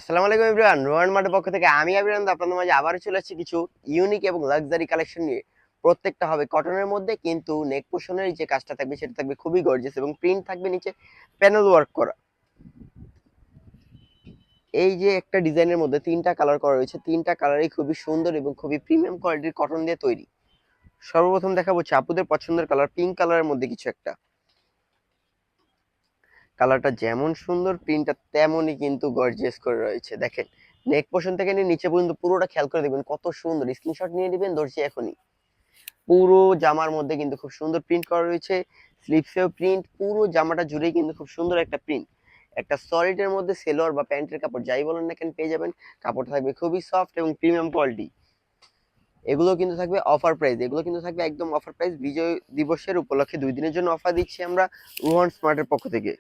আসসালামু আলাইকুম এভরিওয়ান, রোহান মার্টের পক্ষ থেকে আমি আবিরান আপনাদের মাঝে আবারও চলে আসছি কিছু ইউনিক এবং লাক্সারি কালেকশন নিয়ে। প্রত্যেকটা হবে কটনের মধ্যে, কিন্তু নেক পোর্শনের যে কাজটা থাকবে সেটা থাকবে খুবই গর্জিয়াস এবং প্রিন্ট থাকবে নিচে প্যানেল ওয়ার্ক করা। এই যে একটা ডিজাইনের মধ্যে তিনটা কালার করা রয়েছে, তিনটা কালারই খুবই সুন্দর এবং খুবই প্রিমিয়াম কোয়ালিটির কটন দিয়ে তৈরি। সর্বপ্রথম দেখাবো আপুদের পছন্দের কালার, পিঙ্ক কালারের মধ্যে কিছু একটা। কালারটা যেমন সুন্দর, প্রিন্টটা তেমনই কিন্তু গর্জিয়াস করে রয়েছে। দেখেন, নেক পোর্শন থেকে নিয়ে নিচে পর্যন্ত পুরোটা খেয়াল করে দেখবেন কত সুন্দর। স্ক্রিনশট নিয়ে নেবেন দর্জি এখনই। পুরো জামার মধ্যে কিন্তু খুব সুন্দর প্রিন্ট করা রয়েছে, স্লিভসেও প্রিন্ট, পুরো জামাটা জুড়েই কিন্তু খুব সুন্দর একটা প্রিন্ট। একটা সলিডের মধ্যে সেলোয়ার বা প্যান্টের কাপড় যাই বলেন না কেন পেয়ে যাবেন। কাপড়টা থাকবে খুবই সফট এবং প্রিমিয়াম কোয়ালিটি। এগুলো কিন্তু থাকবে অফার প্রাইস, এগুলো কিন্তু থাকবে একদম অফার প্রাইস। বিজয় দিবসের উপলক্ষে 2 দিনের জন্য অফার দিচ্ছি আমরা রোহান স্মার্টের পক্ষ থেকে,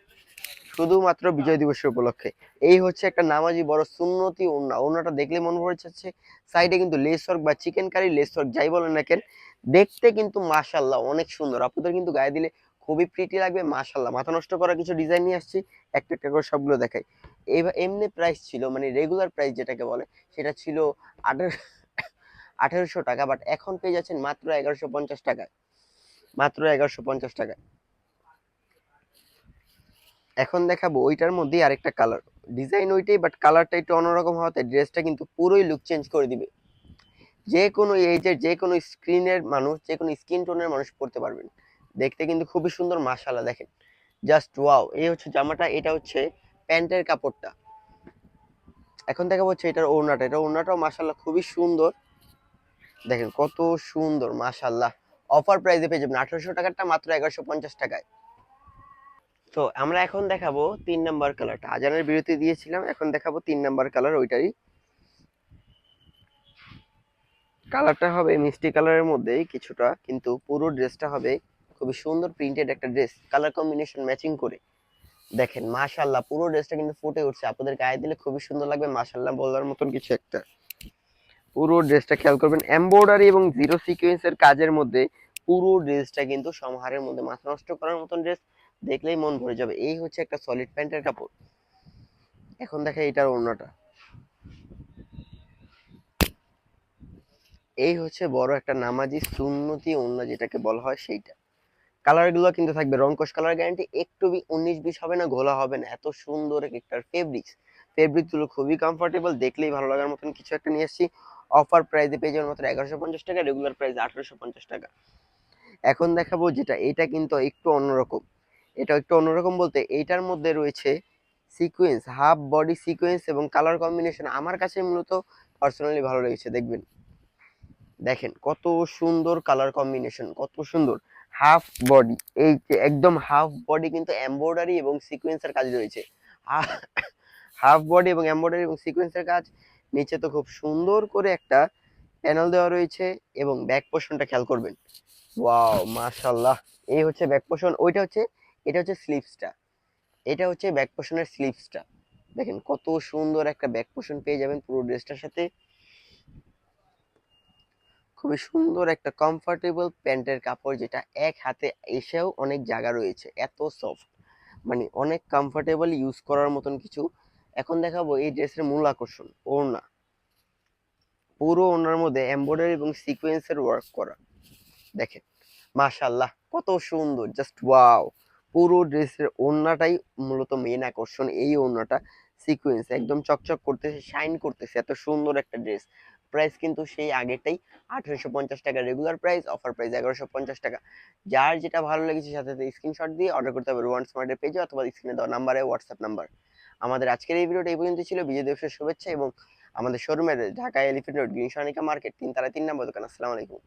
শুধুমাত্র বিজয় দিবসের উপলক্ষে। এই হচ্ছে একটা নামাজি বড় সুন্নতি ওড়না। ওড়নাটা দেখলে মনে পড়ে যাচ্ছে সাইডে কিন্তু লেস ওয়ার্ক বা চিকেন কারি লেস ওয়ার্ক যাই বলেন না কেন, দেখতে কিন্তু মাশাআল্লাহ অনেক সুন্দর। আপনাদের কিন্তু গায়ে দিলে খুবই প্রিটি লাগবে মাশাআল্লাহ। মাথা নষ্ট করা কিছু ডিজাইন নিয়ে আসছি, একটা একটা করে সবগুলো দেখাই। এমনি প্রাইস ছিল, মানে রেগুলার প্রাইস যেটাকে বলে, সেটা ছিল 1800 টাকা, বাট এখন পেয়ে যাচ্ছেন মাত্র 1150 টাকায়। মাত্র 1150 টাকায়। এখন দেখাবো ওইটার মধ্যেই আরেকটা কালার, ডিজাইন ওইটাই বাট কালারটা একটু অন্যরকম হওয়াতে ড্রেসটা কিন্তু পুরোই লুক চেঞ্জ করে দিবে। যে কোনো এজের, যে কোনো স্ক্রিনের মানুষ, যে কোনো স্কিন টোনের মানুষ পরতে পারবেন। দেখতে কিন্তু খুবই সুন্দর মাশাআল্লাহ। দেখেন, জাস্ট ওয়াও। এই হচ্ছে জামাটা, এটা হচ্ছে প্যান্টের কাপড়টা। এখন দেখাবো হচ্ছে এটার ওড়নাটা, এটা ওড়নাটাও মাশাআল্লাহ খুবই সুন্দর। দেখেন কত সুন্দর মাশাআল্লাহ। অফার প্রাইসে পেয়ে যাবেন 1800 টাকারটা মাত্র 1150 টাকায়। তো আমরা এখন দেখাবো 3 নাম্বার কালারটা। আজানের বিরতি দিয়েছিলাম, এখন দেখাবো 3 নাম্বার কালার। ওইটারই কালারটা হবে মিষ্টি কালারের মধ্যেই কিছুটা, কিন্তু পুরো ড্রেসটা হবে খুবই সুন্দর প্রিন্টেড একটা ড্রেস, কালার কম্বিনেশন ম্যাচিং করে। দেখেন মাশাআল্লাহ, পুরো ড্রেসটা কিন্তু ফুটে উঠছে। আপনাদের গায়ে দিলে খুবই সুন্দর লাগবে মাশাআল্লাহ বলার মতন কিছু একটা। পুরো ড্রেসটা খেয়াল করবেন, এমব্রয়ডারি এবং জিরো সিকোয়েন্সের কাজের মধ্যে পুরো ড্রেসটা কিন্তু সমাহারের মধ্যে, মাথা নষ্ট করার মতন ড্রেস। দেখলেই মন ভরে যাবে। এই হচ্ছে একটা সলিড প্যান্টের কাপড়। এখন দেখে এটার ওড়নাটা, এই হচ্ছে বড় একটা নামাজি সুন্নতি ওড়না যেটাকে বলা হয় সেইটা। কালার গুলো কিন্তু থাকবে রংকশ কালার গ্যারান্টি, একটু 19-20 হবে না, ঘোলা হবে না। এত সুন্দর একটা ফেব্রিক্স, ফেব্রিক গুলো খুবই কমফোর্টেবল, দেখলেই ভালো লাগার মতন কিছু একটা নিয়ে এসেছি। অফার প্রাইসে পেয়ে যাবেন মাত্র 1150 টাকা, রেগুলার প্রাইস 1850 টাকা। এখন দেখাবো যেটা, এটা কিন্তু একটু অন্যরকম। এটা একটু অন্যরকম বলতে এইটার মধ্যে রয়েছে সিকোয়েন্স, হাফ বডি সিকোয়েন্স এবং কালার কম্বিনেশন আমার কাছে মূলত পার্সোনালি ভালো লেগেছে। দেখবেন, দেখেন কত সুন্দর কালার কম্বিনেশন, কত সুন্দর। হাফ বডি, এই যে একদম হাফ বডি কিন্তু এমব্রয়ডারি এবং সিকোয়েন্সের কাজ রয়েছে। হাফ বডি এবং এমব্রয়ডারি এবং সিকোয়েন্সের কাজ। নিচে তো খুব সুন্দর করে একটা প্যানেল দেওয়া রয়েছে, এবং ব্যাক পোর্শনটা খেয়াল করবেন। ওয়াও মাশাআল্লাহ। এই হচ্ছে ব্যাক পোর্শন, ওইটা হচ্ছে, এটা হচ্ছে স্লিভসটা, এটা হচ্ছে ব্যাক পোর্শনের স্লিভসটা। দেখেন কত সুন্দর একটা ব্যাক পোর্শন পেয়ে যাবেন পুরো ড্রেসটার সাথে। খুবই সুন্দর একটা কমফোর্টেবল প্যান্টের কাপড়, যেটা এক হাতে এসেও অনেক জায়গা রয়েছে, এত সফট, মানে অনেক কমফোর্টেবল ইউজ করার মতন কিছু। এখন দেখাবো এই ড্রেসের মূল আকর্ষণ, ওড়না। পুরো ওড়নার মধ্যে এমব্রয়ডারি এবং সিকোয়েন্সের ওয়ার্ক করা। দেখেন মাশাআল্লাহ কত সুন্দর, জাস্ট ওয়াও। পুরো ড্রেসের ওড়নাটাই মূলত মেন আকর্ষণ। এই ওড়নাটা সিকোয়েন্স একদম চকচক করতেছে, শাইন করতেছে, এত সুন্দর একটা ড্রেস। প্রাইস কিন্তু সেই আগেরটাই, 1850 টাকা রেগুলার প্রাইস, অফার প্রাইস 1150 টাকা। যার যেটা ভালো লেগেছে সাথে সাথে স্ক্রিনশট দিয়ে অর্ডার করতে হবে রোহান স্মার্টের পেজে অথবা স্ক্রিনে দেওয়া নাম্বারে, হোয়াটসঅ্যাপ নাম্বার। আমাদের আজকের এই ভিডিওটা এই পর্যন্ত ছিল। বিজয় দিবসের শুভেচ্ছা, এবং আমাদের শোরুমের Dhaka elephant road green Sonica market 3 তলায় 3 নম্বর দোকান। আসসালামু আলাইকুম।